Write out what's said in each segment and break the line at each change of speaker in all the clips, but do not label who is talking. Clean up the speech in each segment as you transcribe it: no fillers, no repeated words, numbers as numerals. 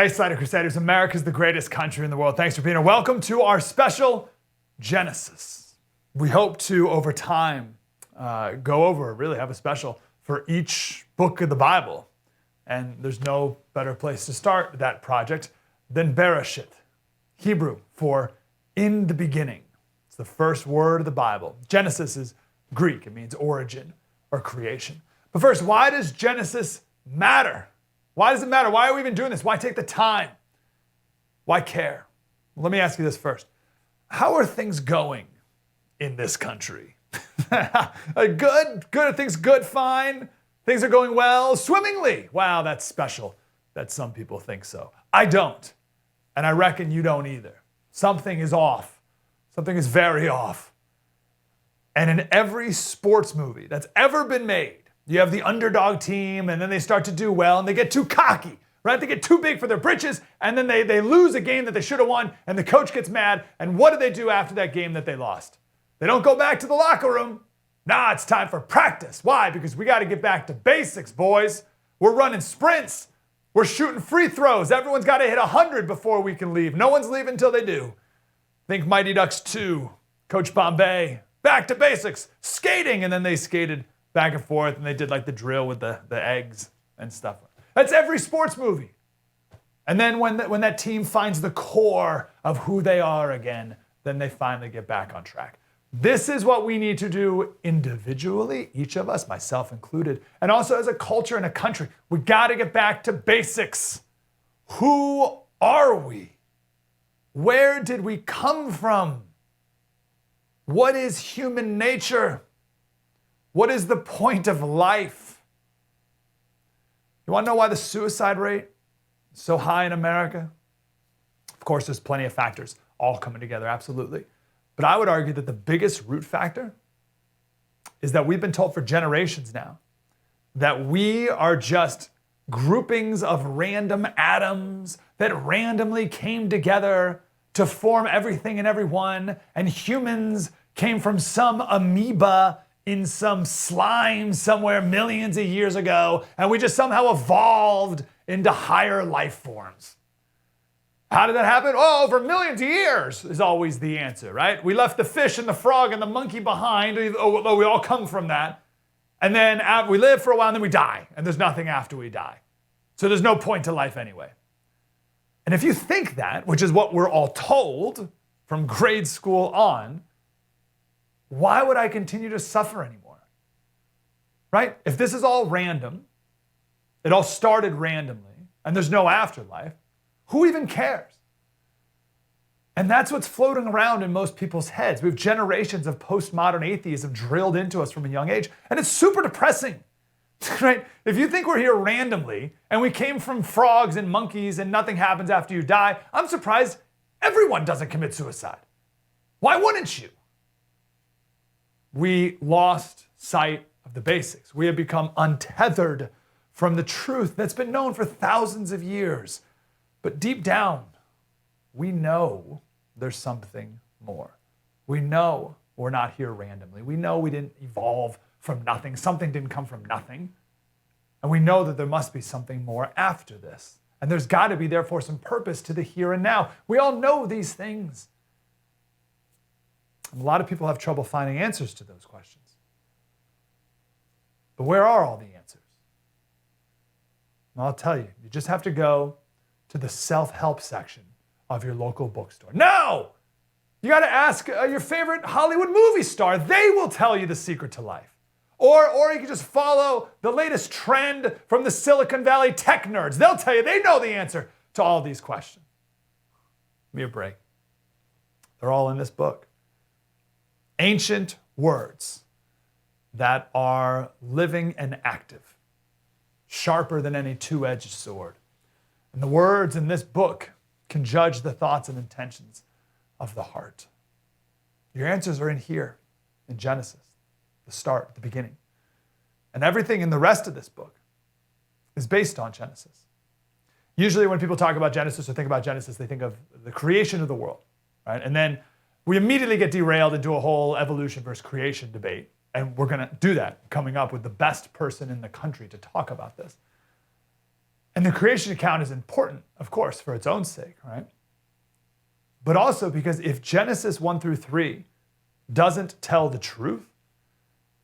Hey, Slater Crusaders, America's the greatest country in the world. Thanks for being here. Welcome to our special Genesis. We hope to, over time, really have a special for each book of the Bible. And there's no better place to start that project than Bereshit, Hebrew for in the beginning. It's the first word of the Bible. Genesis is Greek. It means origin or creation. But first, why does Genesis matter? Why does it matter? Why are we even doing this? Why take the time? Why care? Well, let me ask you this first. How are things going in this country? Good? Are things good? Fine? Things are going well? Swimmingly? Wow, that's special that some people think so. I don't. And I reckon you don't either. Something is off. Something is very off. And in every sports movie that's ever been made, you have the underdog team, and then they start to do well, and they get too cocky, right? They get too big for their britches, and then they lose a game that they should have won, and the coach gets mad, and what do after that game that they lost? They don't go back to the locker room. Nah, it's time for practice. Why? Because we got to get back to basics, boys. We're running sprints. We're shooting free throws. Everyone's got to hit 100 before we can leave. No one's leaving until they do. Think Mighty Ducks 2, Coach Bombay, back to basics, skating, and then they skated back and forth, and they did like the drill with the eggs and stuff. That's every sports movie. And then when that team finds the core of who they are again, then they finally get back on track. This is what we need to do individually, each of us, myself included, and also as a culture and a country. We got to get back to basics. Who are we? Where did we come from? What is human nature? What is the point of life? You want to know why the suicide rate is so high in America? Of course, there's plenty of factors all coming together, absolutely. But I would argue that the biggest root factor is that we've been told for generations now that we are just groupings of random atoms that randomly came together to form everything and everyone, and humans came from some amoeba in some slime somewhere millions of years ago, and we just somehow evolved into higher life forms. How did that happen? Oh, over millions of years is always the answer, right? We left the fish and the frog and the monkey behind, although we all come from that. And then we live for a while and then we die, and there's nothing after we die. So there's no point to life anyway. And if you think that, which is what we're all told from grade school on, why would I continue to suffer anymore? Right? If this is all random, it all started randomly, and there's no afterlife, who even cares? And that's what's floating around in most people's heads. We have generations of postmodern atheism drilled into us from a young age, and it's super depressing, right? If you think we're here randomly, and we came from frogs and monkeys, and nothing happens after you die, I'm surprised everyone doesn't commit suicide. Why wouldn't you? We lost sight of the basics. We have become untethered from the truth that's been known for thousands of years. But deep down, we know there's something more. We know we're not here randomly. We know we didn't evolve from nothing. Something didn't come from nothing. And we know that there must be something more after this. And there's got to be, therefore, some purpose to the here and now. We all know these things. A lot of people have trouble finding answers to those questions. But where are all the answers? Well, I'll tell you, you just have to go to the self-help section of your local bookstore. No! You got to ask your favorite Hollywood movie star. They will tell you the secret to life. Or you can just follow the latest trend from the Silicon Valley tech nerds. They'll tell you they know the answer to all these questions. Give me a break. They're all in this book. Ancient words that are living and active, sharper than any two-edged sword. And the words in this book can judge the thoughts and intentions of the heart. Your answers are in here, in Genesis, the start, the beginning. And everything in the rest of this book is based on Genesis. Usually when people talk about Genesis or think about Genesis, they think of the creation of the world, right? And then we immediately get derailed into a whole evolution versus creation debate. And we're going to do that coming up with the best person in the country to talk about this. And the creation account is important, of course, for its own sake, right? But also because if Genesis 1 through 3 doesn't tell the truth,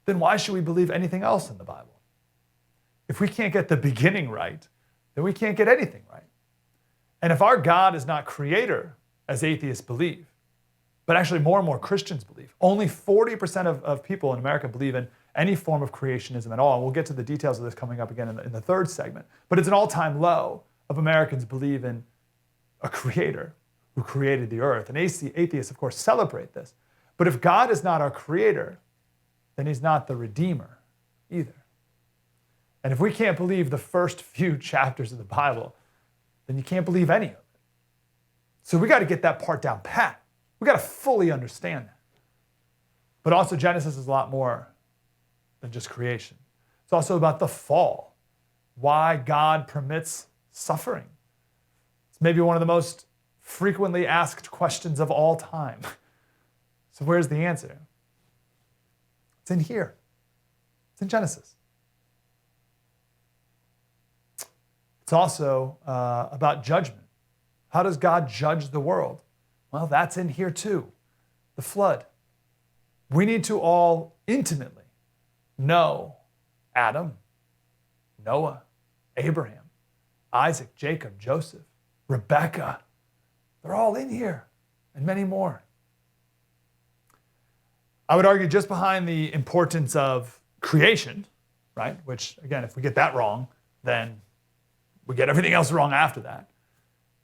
then why should we believe anything else in the Bible? If we can't get the beginning right, then we can't get anything right. And if our God is not creator, as atheists believe, but actually more and more Christians believe, only 40% of people in America believe in any form of creationism at all. And we'll get to the details of this coming up again in the third segment. But it's an all-time low of Americans believe in a creator who created the earth. And atheists, of course, celebrate this. But if God is not our creator, then he's not the redeemer either. And if we can't believe the first few chapters of the Bible, then you can't believe any of it. So we got to get that part down pat. We got to fully understand that. But also Genesis is a lot more than just creation. It's also about the fall, why God permits suffering. It's maybe one of the most frequently asked questions of all time. So where's the answer? It's in here. It's in Genesis. It's also about judgment. How does God judge the world? Well, that's in here too. The flood. We need to all intimately know Adam, Noah, Abraham, Isaac, Jacob, Joseph, Rebecca. They're all in here, and many more. I would argue just behind the importance of creation, right? Which, again, if we get that wrong, then we get everything else wrong after that.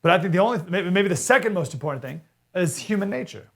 But I think maybe the second most important thing is human nature.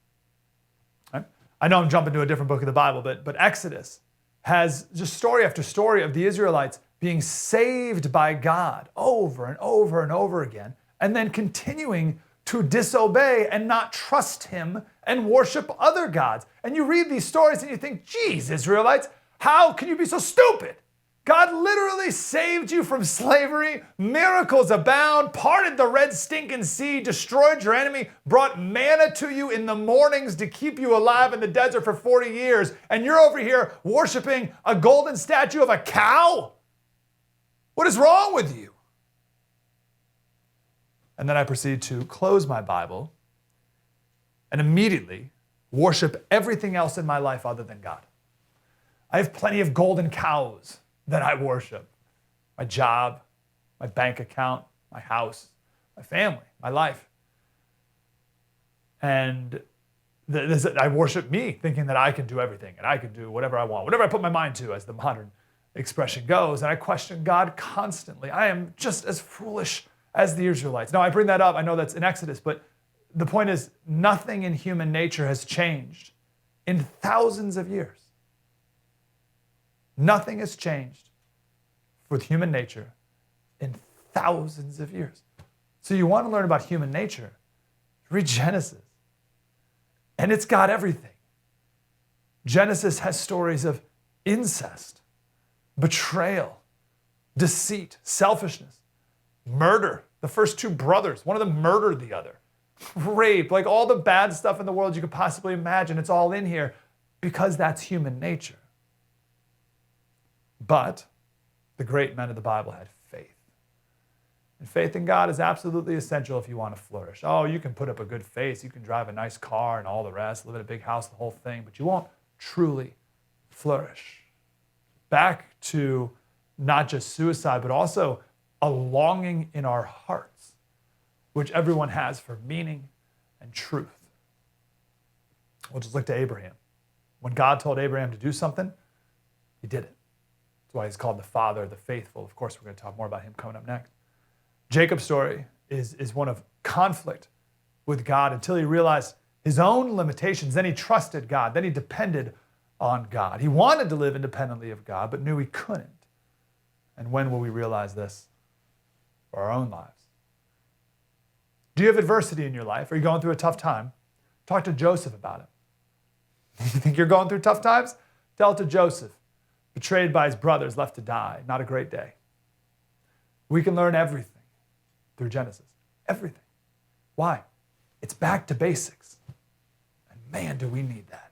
Right? I know I'm jumping to a different book of the Bible, but Exodus has just story after story of the Israelites being saved by God over and over and over again, and then continuing to disobey and not trust him and worship other gods. And you read these stories and you think, geez, Israelites, how can you be so stupid? God literally saved you from slavery, miracles abound, parted the red stinking sea, destroyed your enemy, brought manna to you in the mornings to keep you alive in the desert for 40 years, and you're over here worshiping a golden statue of a cow? What is wrong with you? And then I proceed to close my Bible and immediately worship everything else in my life other than God. I have plenty of golden cows that I worship. My job, my bank account, my house, my family, my life. And I worship me, thinking that I can do everything and I can do whatever I want, whatever I put my mind to, as the modern expression goes. And I question God constantly. I am just as foolish as the Israelites. Now, I bring that up. I know that's in Exodus, but the point is nothing in human nature has changed in thousands of years. Nothing has changed with human nature in thousands of years. So you want to learn about human nature, read Genesis. And it's got everything. Genesis has stories of incest, betrayal, deceit, selfishness, murder. The first two brothers, one of them murdered the other. Rape, like all the bad stuff in the world you could possibly imagine. It's all in here because that's human nature. But the great men of the Bible had faith. And faith in God is absolutely essential if you want to flourish. Oh, you can put up a good face, you can drive a nice car and all the rest, live in a big house, the whole thing, but you won't truly flourish. Back to not just suicide, but also a longing in our hearts, which everyone has for meaning and truth. We'll just look to Abraham. When God told Abraham to do something, he did it. That's why he's called the father of the faithful. Of course, we're going to talk more about him coming up next. Jacob's story is one of conflict with God until he realized his own limitations. Then he trusted God. Then he depended on God. He wanted to live independently of God, but knew he couldn't. And when will we realize this for our own lives? Do you have adversity in your life? Are you going through a tough time? Talk to Joseph about it. You think you're going through tough times? Tell it to Joseph. Betrayed by his brothers, left to die. Not a great day. We can learn everything through Genesis. Everything. Why? It's back to basics. And man, do we need that.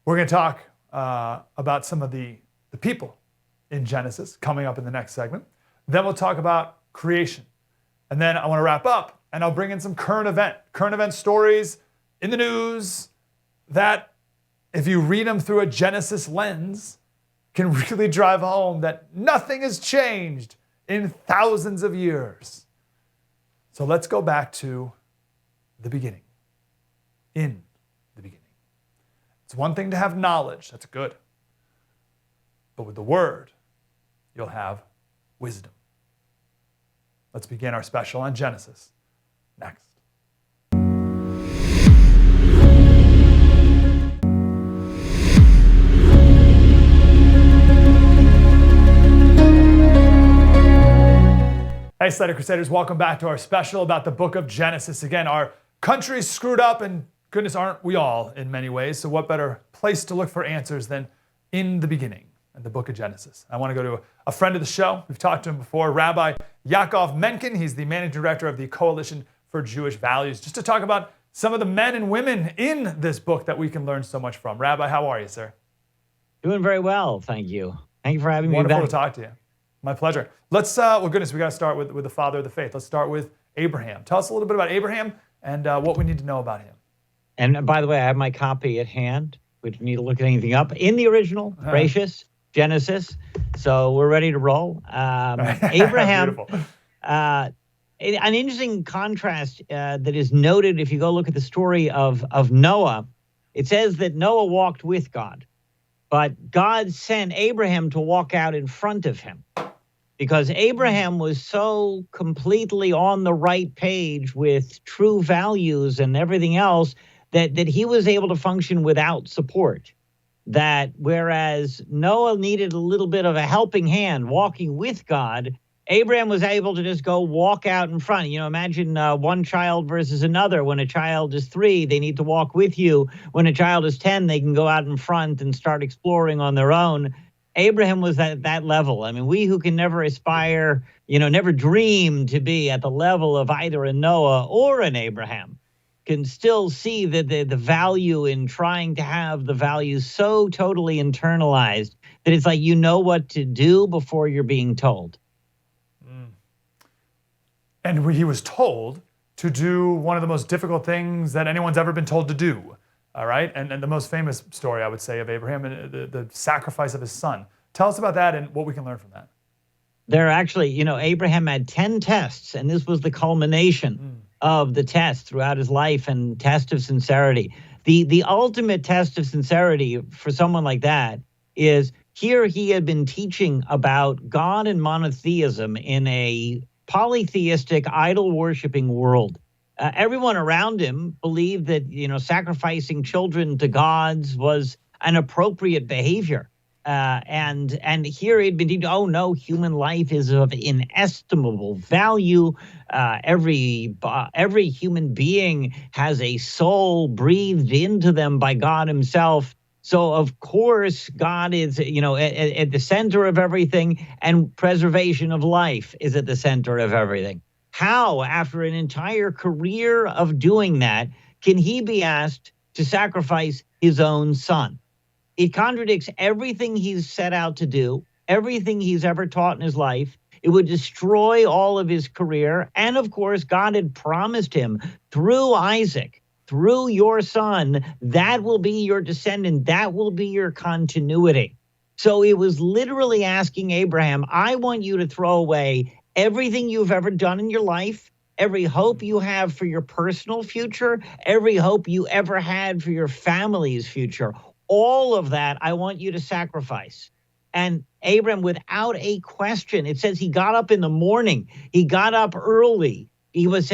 We're going to talk about some of the people in Genesis coming up in the next segment. Then we'll talk about creation. And then I want to wrap up and I'll bring in some current event stories in the news that if you read them through a Genesis lens, can really drive home that nothing has changed in thousands of years. So let's go back to the beginning. In the beginning. It's one thing to have knowledge, that's good. But with the word, you'll have wisdom. Let's begin our special on Genesis next. Hey, Slater Crusaders, welcome back to our special about the book of Genesis. Again, our country's screwed up, and goodness, aren't we all in many ways? So what better place to look for answers than in the beginning, in the book of Genesis? I want to go to a friend of the show. We've talked to him before, Rabbi Yaakov Menken. He's the managing director of the Coalition for Jewish Values, just to talk about some of the men and women in this book that we can learn so much from. Rabbi, how are you, sir?
Doing very well, thank you. Thank you for having me back.
Wonderful to talk to you. My pleasure. Let's, well, goodness, we got to start with the father of the faith. Let's start with Abraham. Tell us a little bit about Abraham and what we need to know about him.
And by the way, I have my copy at hand. We don't need to look at anything up. In the original, gracious, Genesis. So we're ready to roll. Abraham, an interesting contrast that is noted if you go look at the story of Noah. It says that Noah walked with God, but God sent Abraham to walk out in front of him. Because Abraham was so completely on the right page with true values and everything else that he was able to function without support. That whereas Noah needed a little bit of a helping hand walking with God, Abraham was able to just go walk out in front. You know, imagine one child versus another. When a child is 3, they need to walk with you. When a child is 10, they can go out in front and start exploring on their own. Abraham was at that level. I mean, we who can never aspire, never dream to be at the level of either a Noah or an Abraham, can still see that the value in trying to have the values so totally internalized that it's like you know what to do before you're being told.
And he was told to do one of the most difficult things that anyone's ever been told to do. All right, and the most famous story, I would say, of Abraham, the sacrifice of his son. Tell us about that and what we can learn from that.
There are actually, Abraham had 10 tests, and this was the culmination of the tests throughout his life and test of sincerity. The ultimate test of sincerity for someone like that is here he had been teaching about God and monotheism in a polytheistic, idol-worshiping world. Everyone around him believed that, sacrificing children to gods was an appropriate behavior. And here he'd been teaching, oh no, human life is of inestimable value. Every human being has a soul breathed into them by God himself. So of course, God is, at the center of everything, and preservation of life is at the center of everything. How, after an entire career of doing that, can he be asked to sacrifice his own son? It contradicts everything he's set out to do, everything he's ever taught in his life. It would destroy all of his career. And of course, God had promised him through Isaac, through your son, that will be your descendant, that will be your continuity. So it was literally asking Abraham, I want you to throw away everything you've ever done in your life, every hope you have for your personal future, every hope you ever had for your family's future, all of that I want you to sacrifice. And Abraham, without a question, it says he got up in the morning, he got up early. He was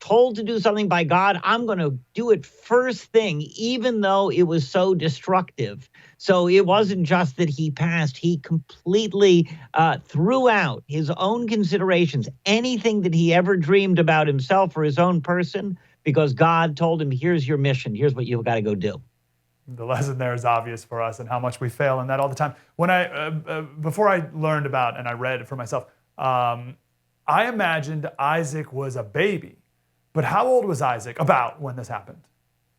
told to do something by God. I'm going to do it first thing, even though it was so destructive. So it wasn't just that he passed. He completely threw out his own considerations, anything that he ever dreamed about himself or his own person, because God told him, here's your mission. Here's what you've got to go do.
The lesson there is obvious for us and how much we fail in that all the time. When before I learned about and I read it for myself, I imagined Isaac was a baby. But how old was Isaac about when this happened?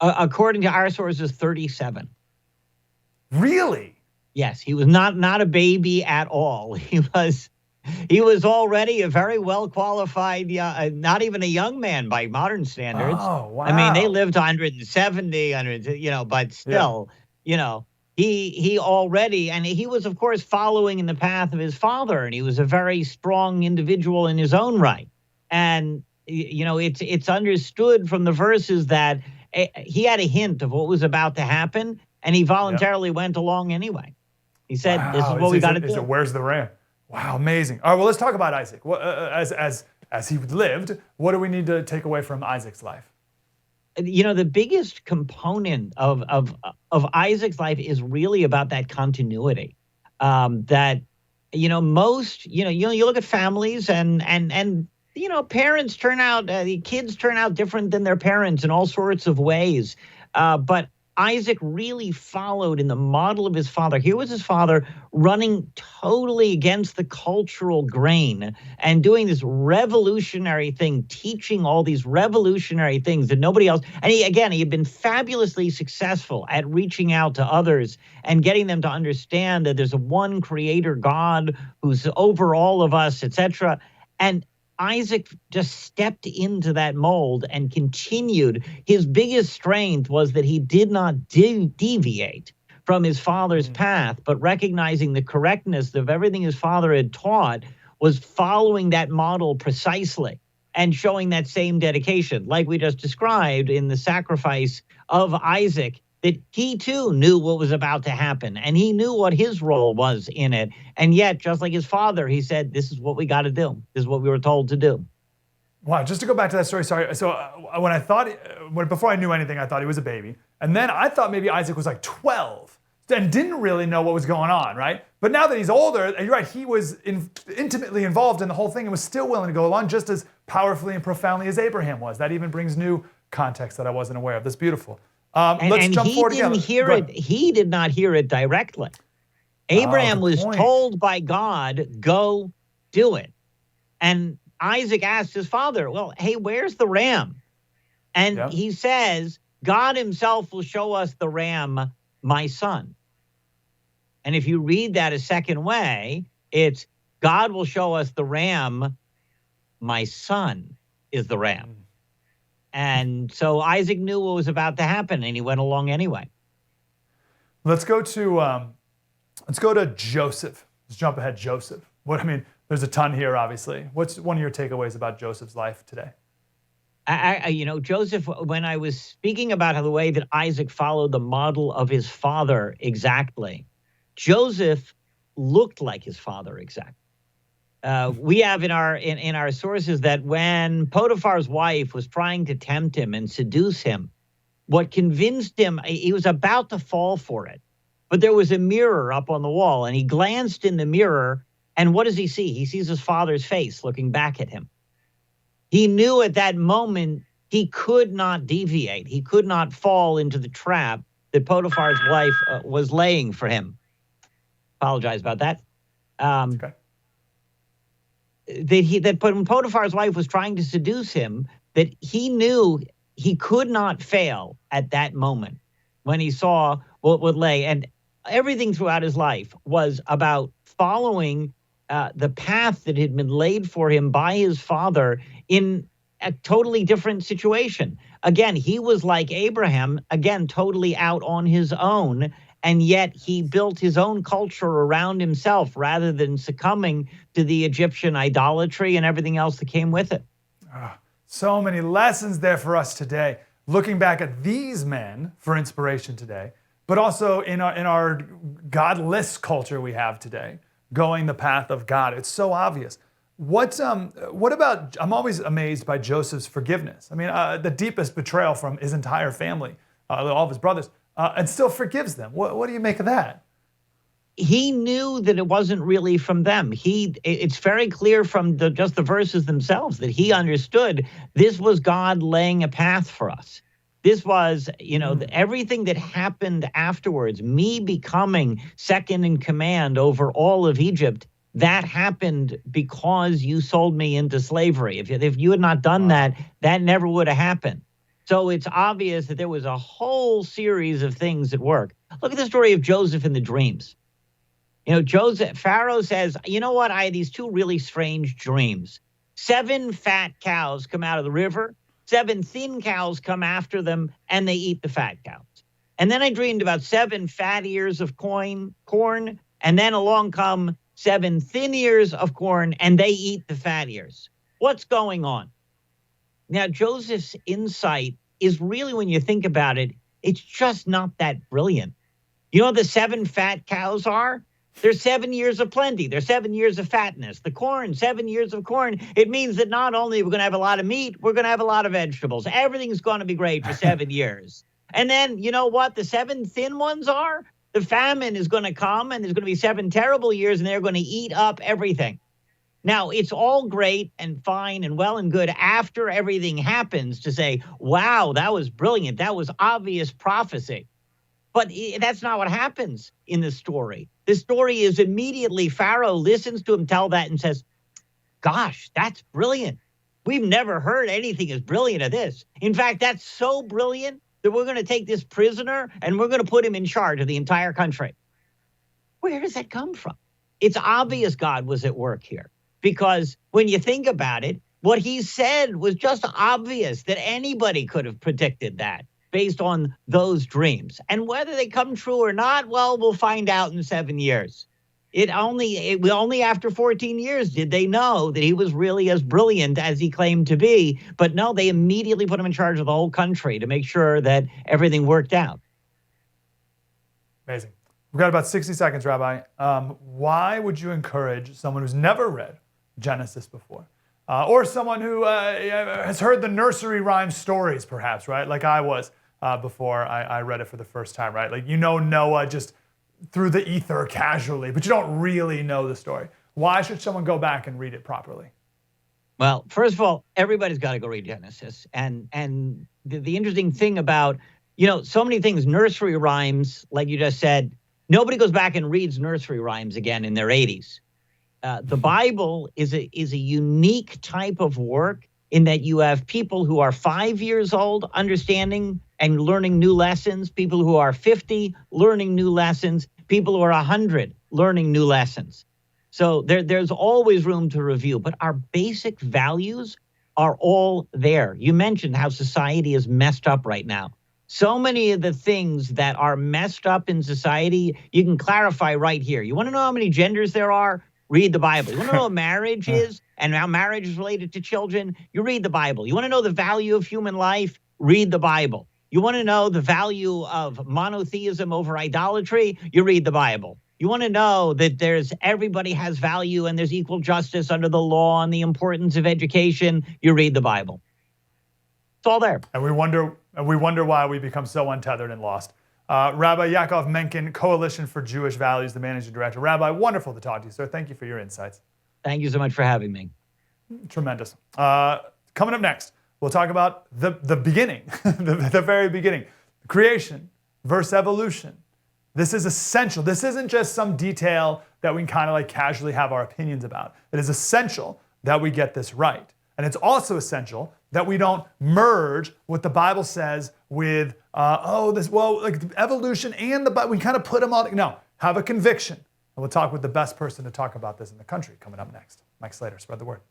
According to our sources, 37.
Really?
Yes, he was not a baby at all. He was He was already a very well qualified, not even a young man by modern standards.
Oh,
I mean, they
wow.
lived 170, but
Yeah.
still, you know, he already, and he was, of course, following in the path of his father, and he was a very strong individual in his own right. And it's understood from the verses that he had a hint of what was about to happen, and he
Yeah.
voluntarily went along anyway. He said, "This is
Wow.
what we got to
Is it
do."
where's the ram? Wow, amazing. All right, well, let's talk about Isaac. As he lived, what do we need to take away from Isaac's life?
The biggest component of Isaac's life is really about that continuity. That most you look at families and parents turn out the kids turn out different than their parents in all sorts of ways. But Isaac really followed in the model of his father. Here was his father running totally against the cultural grain and doing this revolutionary thing, teaching all these revolutionary things that nobody else. And he had been fabulously successful at reaching out to others and getting them to understand that there's a one creator God who's over all of us, etc. And Isaac just stepped into that mold and continued. His biggest strength was that he did not deviate from his father's path, but recognizing the correctness of everything his father had taught, was following that model precisely and showing that same dedication, like we just described in the sacrifice of Isaac, that he too knew what was about to happen and he knew what his role was in it. And yet, just like his father, he said, this is what we got to do. This is what we were told to do.
Wow, just to go back to that story, sorry. So before I knew anything, I thought he was a baby. And then I thought maybe Isaac was like 12 and didn't really know what was going on, right? But now that he's older, you're right, he was intimately involved in the whole thing and was still willing to go along just as powerfully and profoundly as Abraham was. That even brings new context that I wasn't aware of. That's beautiful. Let's jump forward again.
He did not hear it directly. Abraham was told by God, go do it. And Isaac asked his father, well, hey, where's the ram? And he says, God himself will show us the ram, my son. And if you read that a second way, it's God will show us the ram, my son is the ram. And so Isaac knew what was about to happen, and he went along anyway.
Let's go to Joseph. Let's jump ahead, Joseph. There's a ton here, obviously. What's one of your takeaways about Joseph's life today?
Joseph, when I was speaking about how the way that Isaac followed the model of his father exactly, Joseph looked like his father exactly. We have in our sources that when Potiphar's wife was trying to tempt him and seduce him, what convinced him, he was about to fall for it, but there was a mirror up on the wall, and he glanced in the mirror, and what does he see? He sees his father's face looking back at him. He knew at that moment he could not deviate. He could not fall into the trap that Potiphar's wife was laying for him. Apologize about that.
Okay.
That when Potiphar's wife was trying to seduce him, that he knew he could not fail at that moment when he saw what would lay. And everything throughout his life was about following the path that had been laid for him by his father in a totally different situation. Again, he was like Abraham, again, totally out on his own. And yet he built his own culture around himself rather than succumbing to the Egyptian idolatry and everything else that came with it.
So many lessons there for us today. Looking back at these men for inspiration today, but also in our godless culture we have today, going the path of God. It's so obvious. What about, I'm always amazed by Joseph's forgiveness. The deepest betrayal from his entire family, all of his brothers, and still forgives them. What do you make of that?
He knew that it wasn't really from them. It's very clear from just the verses themselves that he understood this was God laying a path for us. This was, everything that happened afterwards, me becoming second in command over all of Egypt, that happened because you sold me into slavery. If you had not done that, that never would have happened. So it's obvious that there was a whole series of things at work. Look at the story of Joseph in the dreams. Pharaoh says, you know what? I had these two really strange dreams. 7 fat cows come out of the river, 7 thin cows come after them, and they eat the fat cows. And then I dreamed about 7 fat ears of corn, and then along come 7 thin ears of corn, and they eat the fat ears. What's going on? Now, Joseph's insight is really, when you think about it, it's just not that brilliant. You know what the 7 fat cows are? There's 7 years of plenty. There's 7 years of fatness. The corn, 7 years of corn. It means that not only are we going to have a lot of meat, we're going to have a lot of vegetables. Everything's going to be great for 7 years. And then, you know what the 7 thin ones are? The famine is going to come, and there's going to be 7 terrible years, and they're going to eat up everything. Now, it's all great and fine and well and good after everything happens to say, wow, that was brilliant. That was obvious prophecy. But that's not what happens in this story. This story is immediately Pharaoh listens to him tell that and says, gosh, that's brilliant. We've never heard anything as brilliant as this. In fact, that's so brilliant that we're going to take this prisoner and we're going to put him in charge of the entire country. Where does that come from? It's obvious God was at work here, because when you think about it, what he said was just obvious that anybody could have predicted that based on those dreams. And whether they come true or not, well, we'll find out in 7 years. Only after 14 years did they know that he was really as brilliant as he claimed to be. But no, they immediately put him in charge of the whole country to make sure that everything worked out.
Amazing. We've got about 60 seconds, Rabbi. Why would you encourage someone who's never read Genesis before, or someone who has heard the nursery rhyme stories, perhaps, right? Like I was before I read it for the first time, right? Like, Noah just through the ether casually, but you don't really know the story. Why should someone go back and read it properly?
Well, first of all, everybody's got to go read Genesis. And the interesting thing about, so many things, nursery rhymes, like you just said, nobody goes back and reads nursery rhymes again in their 80s. The Bible is a unique type of work in that you have people who are 5 years old understanding and learning new lessons, people who are 50 learning new lessons, people who are 100 learning new lessons. So there's always room to review, but our basic values are all there. You mentioned how society is messed up right now. So many of the things that are messed up in society, you can clarify right here. You want to know how many genders there are? Read the Bible. You want to know what marriage is and how marriage is related to children? You read the Bible. You want to know the value of human life? Read the Bible. You want to know the value of monotheism over idolatry? You read the Bible. You want to know that everybody has value and there's equal justice under the law and the importance of education? You read the Bible. It's all there.
And we wonder why we become so untethered and lost. Rabbi Yaakov Menken, Coalition for Jewish Values, the managing director. Rabbi, wonderful to talk to you, sir. Thank you for your insights.
Thank you so much for having me.
Tremendous. Coming up next, we'll talk about the beginning, the very beginning. Creation versus evolution. This is essential. This isn't just some detail that we can kind of like casually have our opinions about. It is essential that we get this right. And it's also essential that we don't merge what the Bible says with, evolution and the Bible. We kind of put them all, no, have a conviction. And we'll talk with the best person to talk about this in the country coming up next. Mike Slater, spread the word.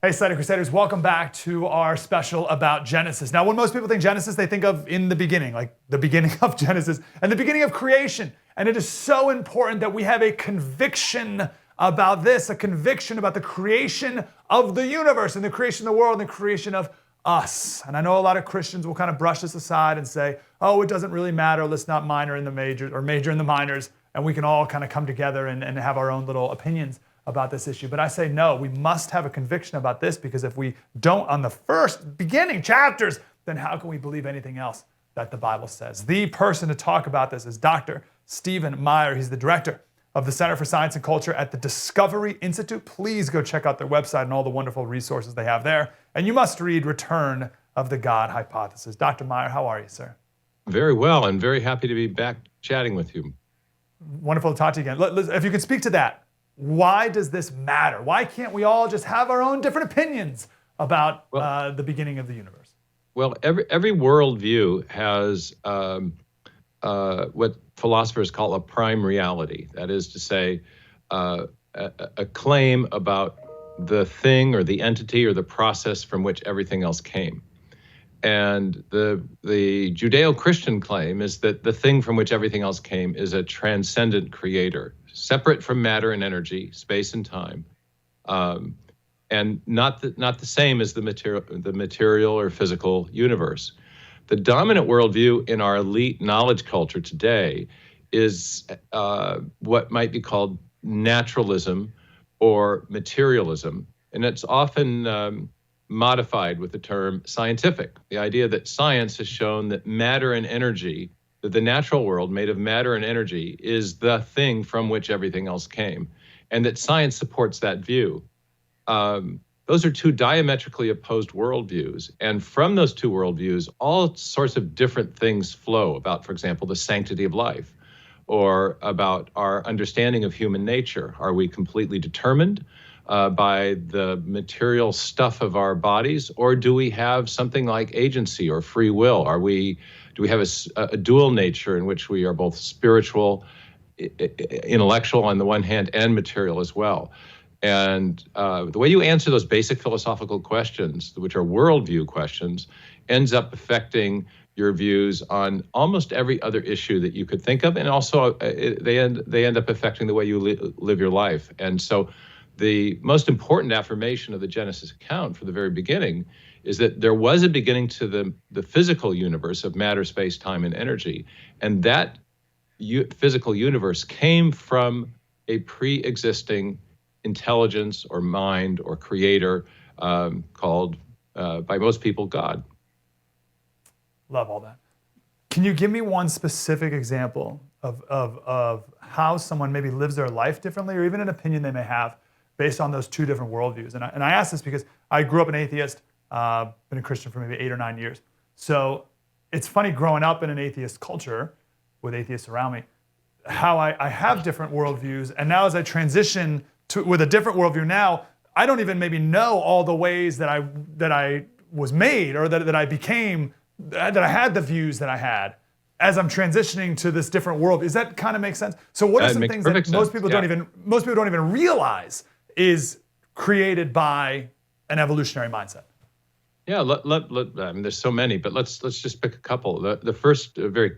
Hey, Slater Crusaders, welcome back to our special about Genesis. Now, when most people think Genesis, they think of in the beginning, like the beginning of Genesis and the beginning of creation. And it is so important that we have a conviction about this, a conviction about the creation of the universe and the creation of the world and the creation of us. And I know a lot of Christians will kind of brush this aside and say, oh, it doesn't really matter. Let's not minor in the majors or major in the minors. And we can all kind of come together and have our own little opinions about this issue. But I say no, we must have a conviction about this, because if we don't on the first beginning chapters, then how can we believe anything else that the Bible says? The person to talk about this is Dr. Stephen Meyer. He's the director of the Center for Science and Culture at the Discovery Institute. Please go check out their website and all the wonderful resources they have there. And you must read Return of the God Hypothesis. Dr. Meyer, how are you, sir?
Very well, and very happy to be back chatting with you.
Wonderful to talk to you again. If you could speak to that, Why does this matter? Why can't we all just have our own different opinions about the beginning of the universe?
Well, every worldview has what philosophers call a prime reality. That is to say, a claim about the thing or the entity or the process from which everything else came. And the Judeo-Christian claim is that the thing from which everything else came is a transcendent creator, separate from matter and energy, space and time, and not the same as the material or physical universe. The dominant worldview in our elite knowledge culture today is what might be called naturalism or materialism, and it's often modified with the term scientific. The idea that science has shown that matter and energy, that the natural world made of matter and energy is the thing from which everything else came, and that science supports that view. Those are two diametrically opposed worldviews. And from those two worldviews, all sorts of different things flow about, for example, the sanctity of life, or about our understanding of human nature. Are we completely determined by the material stuff of our bodies, or do we have something like agency or free will? Do we have a dual nature in which we are both spiritual, intellectual on the one hand, and material as well? And the way you answer those basic philosophical questions, which are worldview questions, ends up affecting your views on almost every other issue that you could think of, and also they end up affecting the way you live your life. And so, the most important affirmation of the Genesis account for the very beginning is that there was a beginning to the physical universe of matter, space, time, and energy, and that physical universe came from a pre-existing intelligence or mind or creator called, by most people, God.
Love all that. Can you give me one specific example of how someone maybe lives their life differently, or even an opinion they may have based on those two different worldviews? And I ask this because I grew up an atheist, been a Christian for maybe 8 or 9 years. So it's funny growing up in an atheist culture with atheists around me, how I have different worldviews. And now as I transition with a different worldview now, I don't even maybe know all the ways that I was made, or that I became, that I had the views that I had as I'm transitioning to this different world. Does that kind of make sense? So what are some things that most people don't even realize is created by an evolutionary mindset?
Yeah, I mean, there's so many, but let's just pick a couple. The first very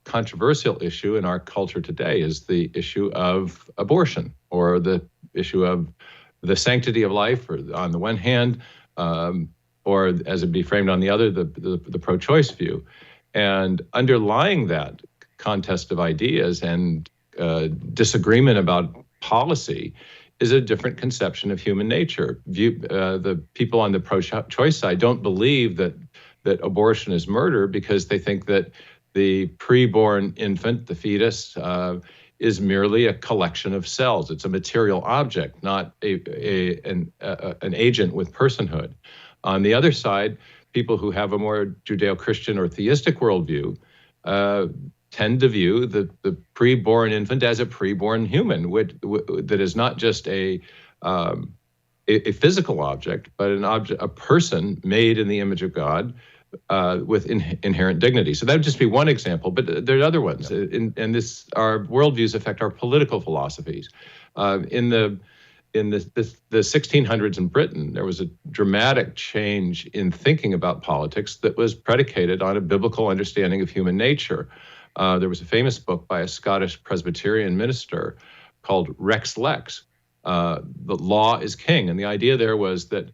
controversial issue in our culture today is the issue of abortion, or the issue of the sanctity of life, or on the one hand, or as it be framed on the other, the pro-choice view. And underlying that contest of ideas and disagreement about policy is a different conception of human nature. The people on the pro-choice side don't believe that abortion is murder, because they think that the preborn infant, the fetus, is merely a collection of cells. It's a material object, not an agent with personhood. On the other side, people who have a more Judeo-Christian or theistic worldview tend to view the preborn infant as a preborn human, that is not just a physical object, but a person made in the image of God, with inherent dignity. So that would just be one example, but there are other ones. Yeah. And our worldviews affect our political philosophies. In the 1600s in Britain, there was a dramatic change in thinking about politics that was predicated on a biblical understanding of human nature. There was a famous book by a Scottish Presbyterian minister called Rex Lex, The Law is King. And the idea there was that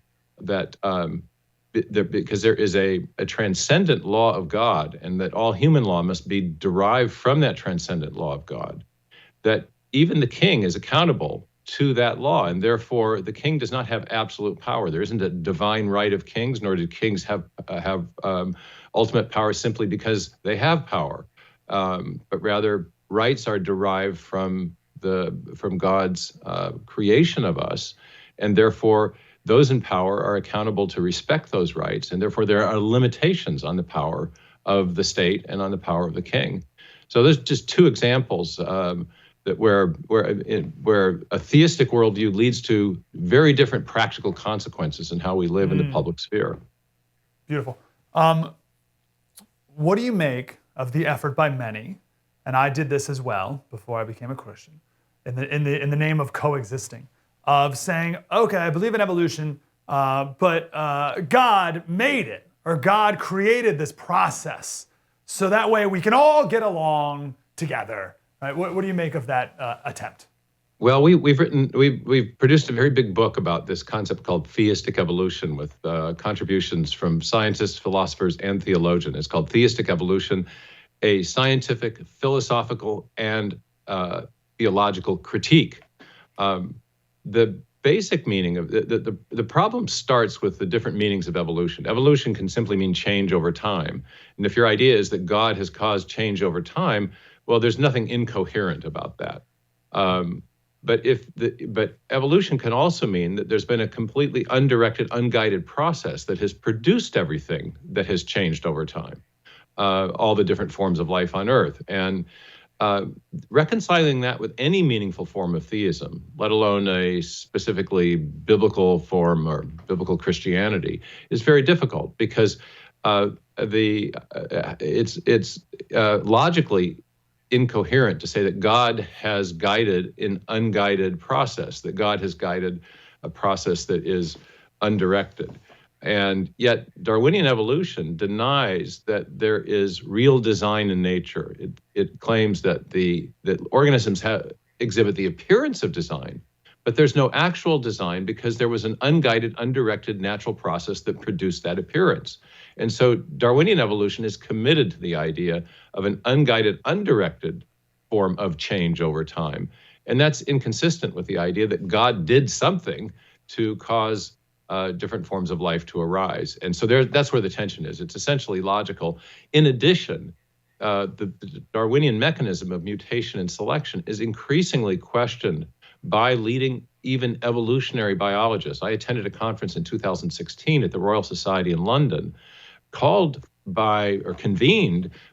because there is a transcendent law of God, and that all human law must be derived from that transcendent law of God, that even the king is accountable to that law, and therefore the king does not have absolute power. There isn't a divine right of kings, nor do kings have ultimate power simply because they have power, but rather rights are derived from God's creation of us, and therefore those in power are accountable to respect those rights, and therefore there are limitations on the power of the state and on the power of the king. So there's just two examples. that where a theistic worldview leads to very different practical consequences in how we live in the public sphere.
Beautiful. What do you make of the effort by many, and I did this as well before I became a Christian, in the name of coexisting, of saying, okay, I believe in evolution, but God made it, or God created this process, so that way we can all get along together. Right? What do you make of that attempt?
Well, we've produced a very big book about this concept called theistic evolution, with contributions from scientists, philosophers, and theologians. It's called Theistic Evolution, a scientific, philosophical, and theological critique. The basic meaning of the problem starts with the different meanings of evolution. Evolution can simply mean change over time. And if your idea is that God has caused change over time, well, there's nothing incoherent about that. But evolution can also mean that there's been a completely undirected, unguided process that has produced everything that has changed over time, all the different forms of life on Earth. And reconciling that with any meaningful form of theism, let alone a specifically biblical form or biblical Christianity, is very difficult, because it's logically incoherent to say that God has guided an unguided process, that God has guided a process that is undirected. And yet Darwinian evolution denies that there is real design in nature. It claims that that organisms exhibit the appearance of design, but there's no actual design, because there was an unguided, undirected natural process that produced that appearance. And so Darwinian evolution is committed to the idea of an unguided, undirected form of change over time. And that's inconsistent with the idea that God did something to cause different forms of life to arise. And so that's where the tension is. It's essentially logical. In addition, the Darwinian mechanism of mutation and selection is increasingly questioned by leading even evolutionary biologists. I attended a conference in 2016 at the Royal Society in London, convened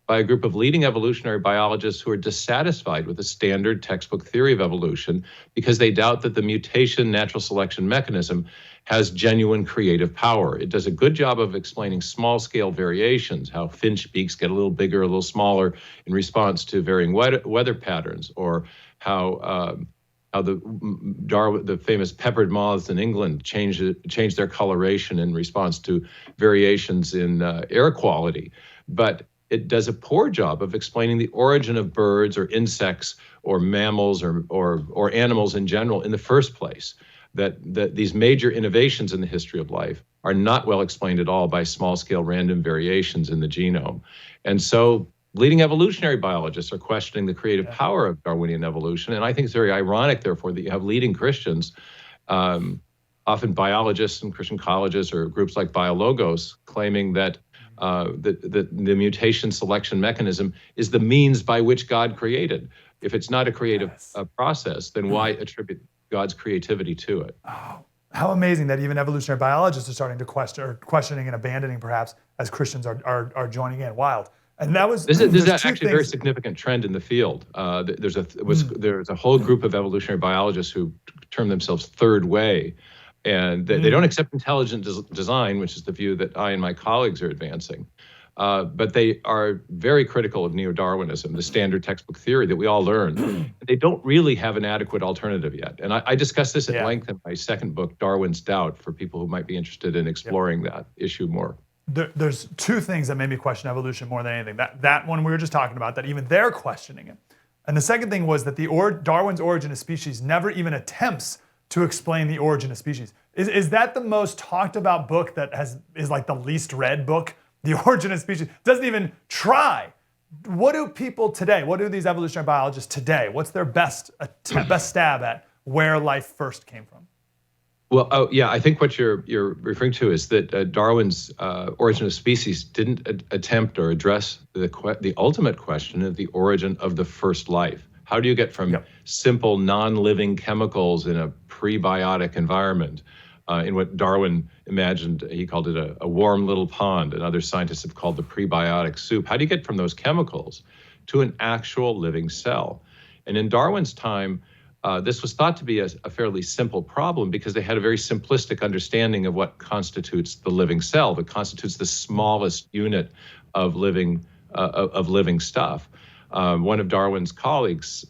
by a group of leading evolutionary biologists who are dissatisfied with the standard textbook theory of evolution, because they doubt that the mutation natural selection mechanism has genuine creative power. It does a good job of explaining small-scale variations, how finch beaks get a little bigger, a little smaller in response to varying weather patterns, or how the famous peppered moths in England change their coloration in response to variations in air quality. But it does a poor job of explaining the origin of birds or insects or mammals or animals in general in the first place. That these major innovations in the history of life are not well explained at all by small-scale random variations in the genome. And so leading evolutionary biologists are questioning the creative power of Darwinian evolution. And I think it's very ironic, therefore, that you have leading Christians, often biologists and Christian colleges or groups like BioLogos, claiming that the mutation selection mechanism is the means by which God created. If it's not a creative process, then why attribute God's creativity to it?
Oh, how amazing that even evolutionary biologists are starting to questioning and abandoning, perhaps, as Christians are joining in. Wild. And that was
this is actually a very significant trend in the field. There's a whole group of evolutionary biologists who term themselves third way, and they don't accept intelligent design, which is the view that I and my colleagues are advancing. But they are very critical of neo-Darwinism, the standard textbook theory that we all learn. They don't really have an adequate alternative yet. And I discuss this at length in my second book, Darwin's Doubt, for people who might be interested in exploring that issue more.
There's two things that made me question evolution more than anything. That one we were just talking about, that even they're questioning it. And the second thing was that Darwin's Origin of Species never even attempts to explain the origin of species. Is that the most talked about book that is like the least read book? The Origin of Species doesn't even try. What do people today, what do these evolutionary biologists today, what's their best stab at where life first came from?
Well, I think what you're referring to is that Darwin's Origin of Species didn't attempt or address the ultimate question of the origin of the first life. How do you get from simple non-living chemicals in a prebiotic environment, in what Darwin imagined, he called it a warm little pond, and other scientists have called the prebiotic soup. How do you get from those chemicals to an actual living cell? And in Darwin's time, this was thought to be a fairly simple problem because they had a very simplistic understanding of what constitutes the living cell, that constitutes the smallest unit of living stuff. One of Darwin's colleagues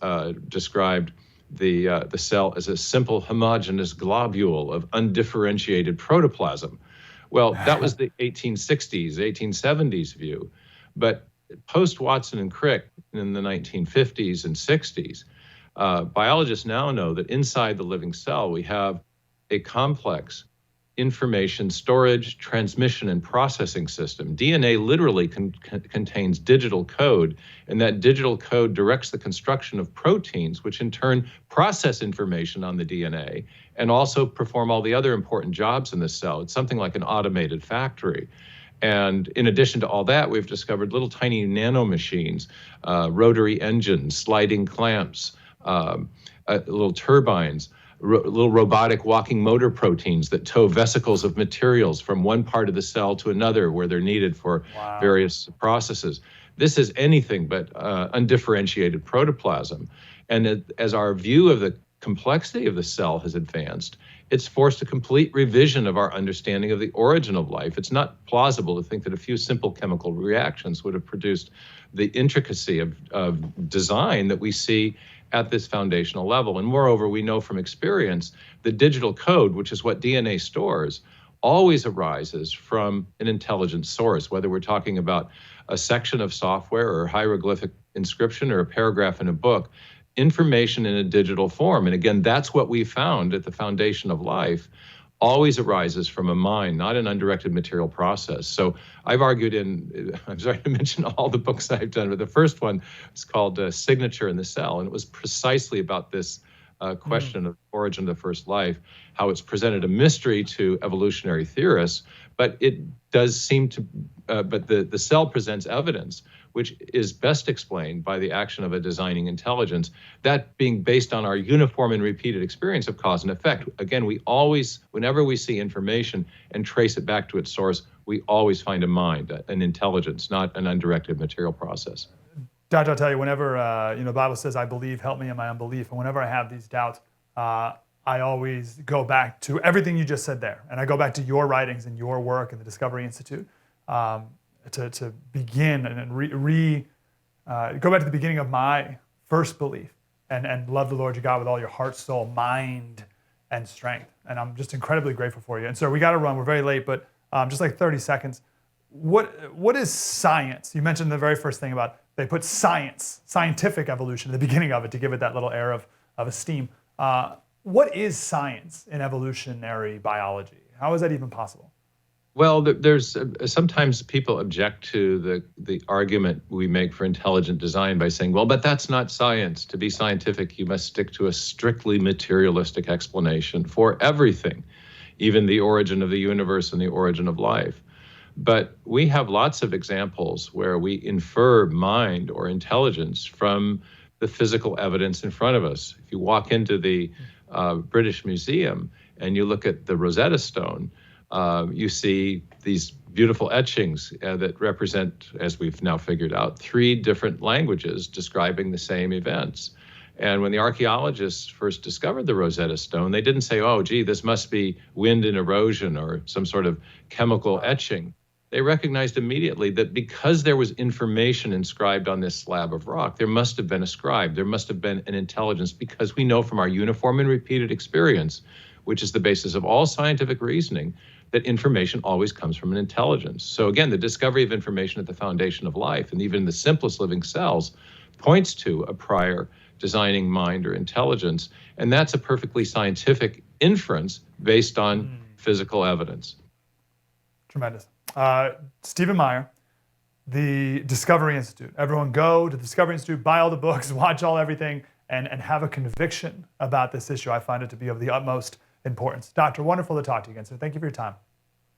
described the cell as a simple homogeneous globule of undifferentiated protoplasm. Well, that was the 1860s, 1870s view. But post Watson and Crick in the 1950s and 60s, biologists now know that inside the living cell, we have a complex information storage, transmission, and processing system. DNA literally contains digital code, and that digital code directs the construction of proteins, which in turn process information on the DNA and also perform all the other important jobs in the cell. It's something like an automated factory. And in addition to all that, we've discovered little tiny nanomachines, rotary engines, sliding clamps, little turbines, little robotic walking motor proteins that tow vesicles of materials from one part of the cell to another where they're needed for various processes. This is anything but undifferentiated protoplasm. And as our view of the complexity of the cell has advanced, it's forced a complete revision of our understanding of the origin of life. It's not plausible to think that a few simple chemical reactions would have produced the intricacy of design that we see at this foundational level. And moreover, we know from experience the digital code, which is what DNA stores, always arises from an intelligent source, whether we're talking about a section of software or hieroglyphic inscription or a paragraph in a book. Information in a digital form, and again, that's what we found at the foundation of life, always arises from a mind, not an undirected material process. So I've argued I'm sorry to mention all the books I've done, but the first one is called Signature in the Cell, and it was precisely about this question of origin of the first life, how it's presented a mystery to evolutionary theorists, but it does seem to, but the cell presents evidence which is best explained by the action of a designing intelligence, that being based on our uniform and repeated experience of cause and effect. Again, we always, whenever we see information and trace it back to its source, we always find a mind, an intelligence, not an undirected material process.
Doctor, I'll tell you, whenever the Bible says, "I believe, help me in my unbelief," and whenever I have these doubts, I always go back to everything you just said there, and I go back to your writings and your work in the Discovery Institute to begin and go back to the beginning of my first belief and love the Lord your God with all your heart, soul, mind, and strength. And I'm just incredibly grateful for you. And so we got to run. We're very late, but just like 30 seconds. What is science? You mentioned the very first thing about they put scientific evolution at the beginning of it to give it that little air of esteem. What is science in evolutionary biology? How is that even possible?
Well, there's sometimes people object to the argument we make for intelligent design by saying, well, but that's not science. To be scientific, you must stick to a strictly materialistic explanation for everything, even the origin of the universe and the origin of life. But we have lots of examples where we infer mind or intelligence from the physical evidence in front of us. If you walk into the British Museum and you look at the Rosetta Stone, you see these beautiful etchings that represent, as we've now figured out, 3 different languages describing the same events. And when the archaeologists first discovered the Rosetta Stone, they didn't say, oh, gee, this must be wind and erosion or some sort of chemical etching. They recognized immediately that because there was information inscribed on this slab of rock, there must have been a scribe, there must have been an intelligence, because we know from our uniform and repeated experience, which is the basis of all scientific reasoning, that information always comes from an intelligence. So again, the discovery of information at the foundation of life, and even the simplest living cells, points to a prior designing mind or intelligence. And that's a perfectly scientific inference based on physical evidence.
Tremendous. Stephen Meyer, the Discovery Institute. Everyone go to the Discovery Institute, buy all the books, watch everything, and have a conviction about this issue. I find it to be of the utmost importance. Doctor, wonderful to talk to you again. So thank you for your time.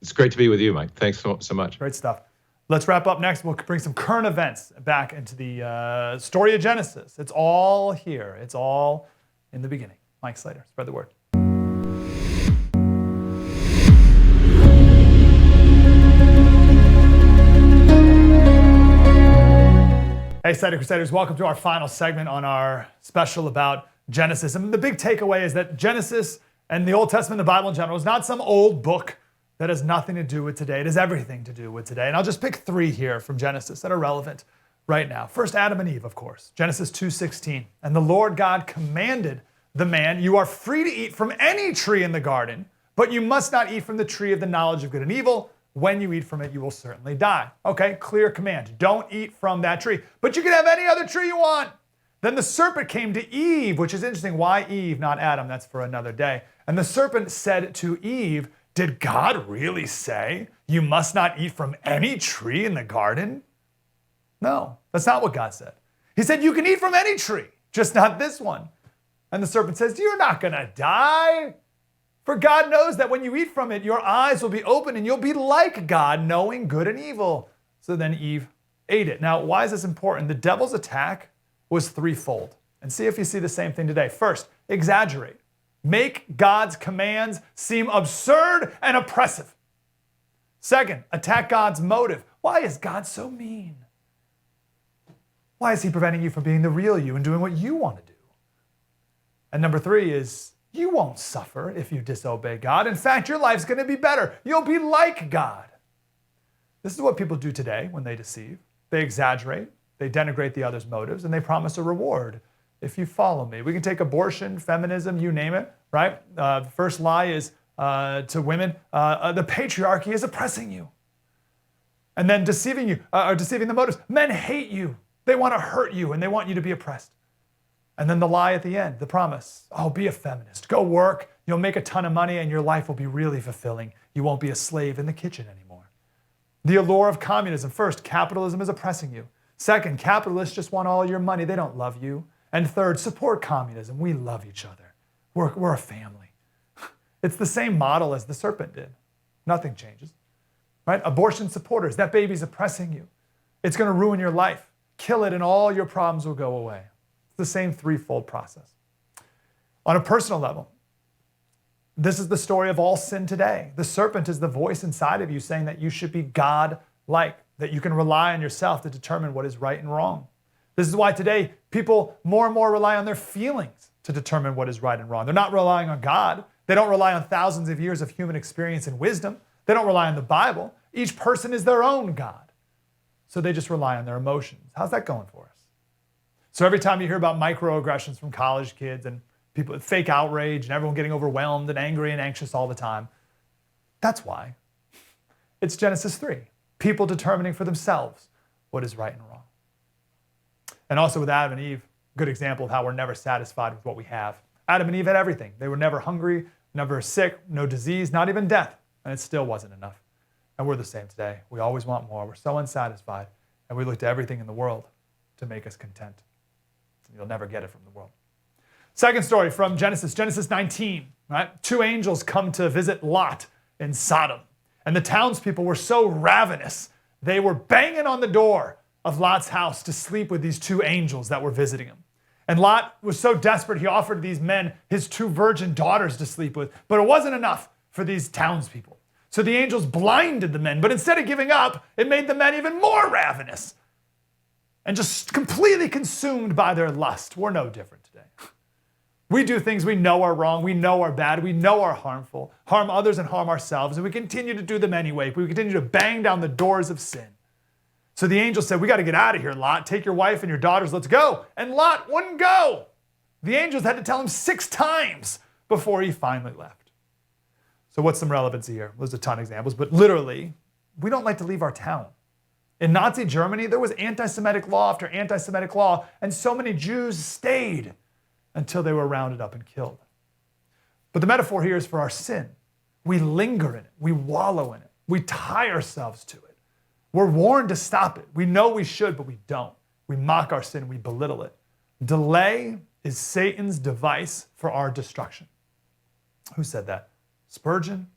It's great to be with you, Mike. Thanks so much.
Great stuff. Let's wrap up next. We'll bring some current events back into the story of Genesis. It's all here. It's all in the beginning. Mike Slater, spread the word. Hey, Hey, Slater Crusaders, welcome to our final segment on our special about Genesis. And the big takeaway is that Genesis and the Old Testament, the Bible in general, is not some old book that has nothing to do with today. It has everything to do with today. And I'll just pick 3 here from Genesis that are relevant right now. First, Adam and Eve, of course. Genesis 2:16. And the Lord God commanded the man, you are free to eat from any tree in the garden, but you must not eat from the tree of the knowledge of good and evil. When you eat from it, you will certainly die. Okay, clear command. Don't eat from that tree. But you can have any other tree you want. Then the serpent came to Eve, which is interesting. Why Eve, not Adam? That's for another day. And the serpent said to Eve, did God really say you must not eat from any tree in the garden? No, that's not what God said. He said you can eat from any tree, just not this one. And the serpent says, you're not going to die. For God knows that when you eat from it, your eyes will be open and you'll be like God, knowing good and evil. So then Eve ate it. Now, why is this important? The devil's attack was threefold. And see if you see the same thing today. First, exaggerate. Make God's commands seem absurd and oppressive. Second, attack God's motive. Why is God so mean? Why is he preventing you from being the real you and doing what you want to do? And number 3 is, you won't suffer if you disobey God. In fact, your life's going to be better. You'll be like God. This is what people do today when they deceive. They exaggerate, they denigrate the other's motives, and they promise a reward if you follow me. We can take abortion, feminism, you name it, right? The first lie is to women, the patriarchy is oppressing you. And then deceiving you, or deceiving the motives. Men hate you. They want to hurt you, and they want you to be oppressed. And then the lie at the end, the promise, oh, be a feminist, go work, you'll make a ton of money and your life will be really fulfilling. You won't be a slave in the kitchen anymore. The allure of communism. First, capitalism is oppressing you. Second, capitalists just want all your money. They don't love you. And third, support communism. We love each other. We're a family. It's the same model as the serpent did. Nothing changes, right? Abortion supporters, that baby's oppressing you. It's going to ruin your life. Kill it and all your problems will go away. It's the same threefold process. On a personal level, this is the story of all sin today. The serpent is the voice inside of you saying that you should be God-like, that you can rely on yourself to determine what is right and wrong. This is why today people more and more rely on their feelings to determine what is right and wrong. They're not relying on God. They don't rely on thousands of years of human experience and wisdom. They don't rely on the Bible. Each person is their own God. So they just rely on their emotions. How's that going for us? So every time you hear about microaggressions from college kids and people, fake outrage and everyone getting overwhelmed and angry and anxious all the time, that's why. It's Genesis 3. People determining for themselves what is right and wrong. And also with Adam and Eve, good example of how we're never satisfied with what we have. Adam and Eve had everything. They were never hungry, never sick, no disease, not even death. And it still wasn't enough. And we're the same today. We always want more. We're so unsatisfied. And we look to everything in the world to make us content. You'll never get it from the world. Second story from Genesis 19, right? 2 angels come to visit Lot in Sodom. And the townspeople were so ravenous, they were banging on the door of Lot's house to sleep with these 2 angels that were visiting him. And Lot was so desperate, he offered these men his 2 virgin daughters to sleep with, but it wasn't enough for these townspeople. So the angels blinded the men, but instead of giving up, it made the men even more ravenous and just completely consumed by their lust. We're no different today. We do things we know are wrong, we know are bad, we know are harmful, harm others and harm ourselves, and we continue to do them anyway. We continue to bang down the doors of sin. So the angel said, we got to get out of here, Lot. Take your wife and your daughters, let's go. And Lot wouldn't go. The angels had to tell him 6 times before he finally left. So what's some relevancy here? There's a ton of examples, but literally, we don't like to leave our town. In Nazi Germany, there was anti-Semitic law after anti-Semitic law, and so many Jews stayed until they were rounded up and killed. But the metaphor here is for our sin. We linger in it. We wallow in it. We tie ourselves to it. We're warned to stop it. We know we should, but we don't. We mock our sin. We belittle it. Delay is Satan's device for our destruction. Who said that? Spurgeon?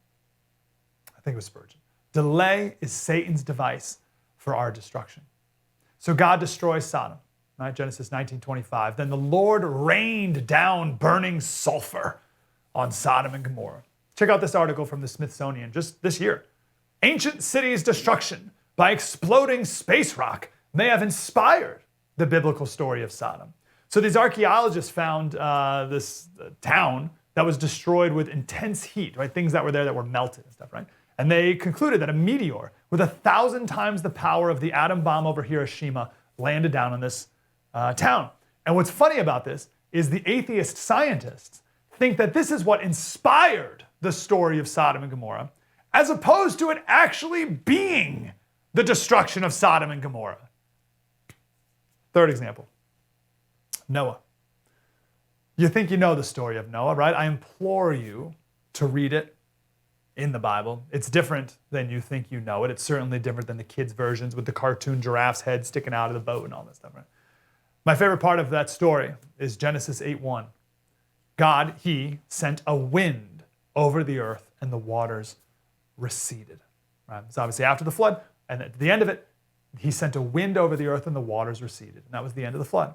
I think it was Spurgeon. Delay is Satan's device for our destruction. So God destroys Sodom, right? Genesis 19:25. Then the Lord rained down burning sulfur on Sodom and Gomorrah. Check out this article from the Smithsonian just this year. Ancient cities' destruction by exploding space rock may have inspired the biblical story of Sodom. So these archaeologists found this town that was destroyed with intense heat, right? Things that were there that were melted and stuff, right? And they concluded that a meteor with 1,000 times the power of the atom bomb over Hiroshima landed down on this town. And what's funny about this is the atheist scientists think that this is what inspired the story of Sodom and Gomorrah, as opposed to it actually being the destruction of Sodom and Gomorrah. Third example, Noah. You think you know the story of Noah, right? I implore you to read it in the Bible. It's different than you think you know it. It's certainly different than the kids' versions with the cartoon giraffe's head sticking out of the boat and all that stuff, right? My favorite part of that story is Genesis 8:1. God, he sent a wind over the earth and the waters receded. Right? It's obviously after the flood, and at the end of it, he sent a wind over the earth and the waters receded. And that was the end of the flood.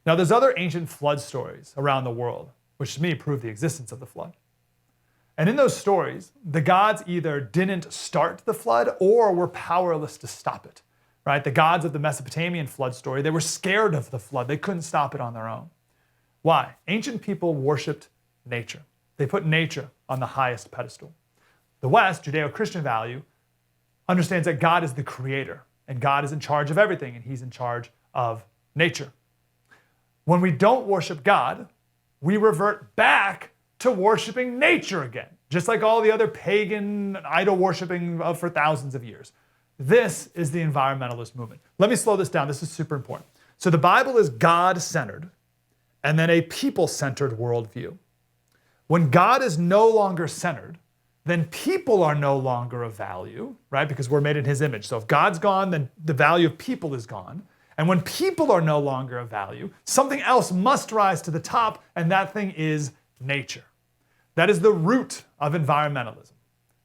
Now, there's other ancient flood stories around the world, which to me prove the existence of the flood. And in those stories, the gods either didn't start the flood or were powerless to stop it, right? The gods of the Mesopotamian flood story, they were scared of the flood. They couldn't stop it on their own. Why? Ancient people worshiped nature. They put nature on the highest pedestal. The West, Judeo-Christian value, understands that God is the creator and God is in charge of everything and he's in charge of nature. When we don't worship God, we revert back to worshiping nature again, just like all the other pagan idol worshiping for thousands of years. This is the environmentalist movement. Let me slow this down. This is super important. So the Bible is God-centered and then a people-centered worldview. When God is no longer centered, then people are no longer of value, right? Because we're made in his image. So if God's gone, then the value of people is gone. And when people are no longer of value, something else must rise to the top, and that thing is nature. That is the root of environmentalism,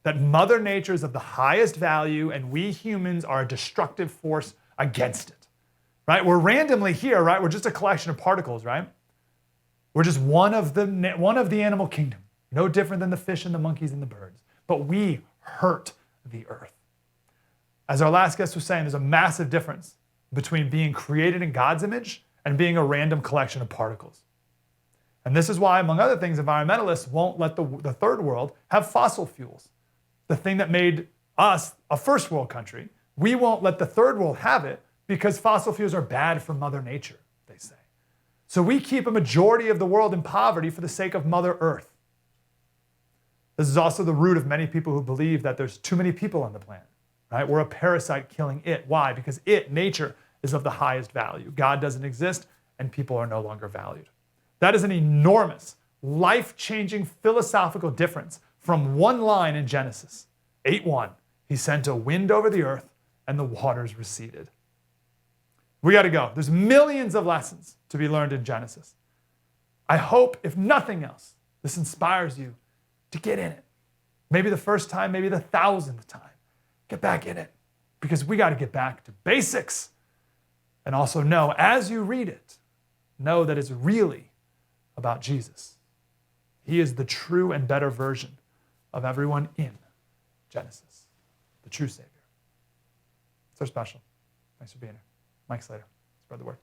that Mother Nature is of the highest value and we humans are a destructive force against it, right? We're randomly here, right? We're just a collection of particles, right? We're just one of the animal kingdom, no different than the fish and the monkeys and the birds, but we hurt the earth. As our last guest was saying, there's a massive difference between being created in God's image and being a random collection of particles. And this is why, among other things, environmentalists won't let the third world have fossil fuels. The thing that made us a first world country, we won't let the third world have it because fossil fuels are bad for Mother Nature, they say. So we keep a majority of the world in poverty for the sake of Mother Earth. This is also the root of many people who believe that there's too many people on the planet, right? We're a parasite killing it. Why? Because nature, is of the highest value. God doesn't exist and people are no longer valued. That is an enormous, life-changing philosophical difference from one line in Genesis 8:1. He sent a wind over the earth and the waters receded. We got to go. There's millions of lessons to be learned in Genesis. I hope, if nothing else, this inspires you to get in it. Maybe the first time, maybe the 1,000th time. Get back in it because we got to get back to basics. And also know, as you read it, know that it's really about Jesus. He is the true and better version of everyone in Genesis, the true Savior. It's our special. Thanks for being here. Mike Slater, spread the word.